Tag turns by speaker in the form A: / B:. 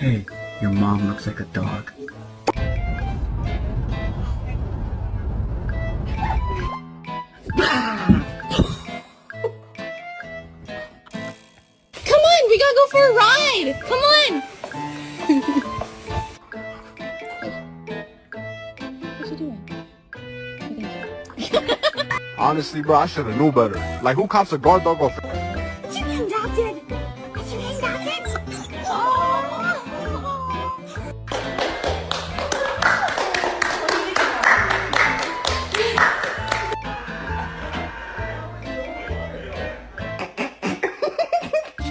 A: Hey, your mom looks like a dog.
B: Come on, we gotta go for a ride! Come on! What's he doing?
C: Honestly, bro, I should have knew better. Like, who cops a guard dog off?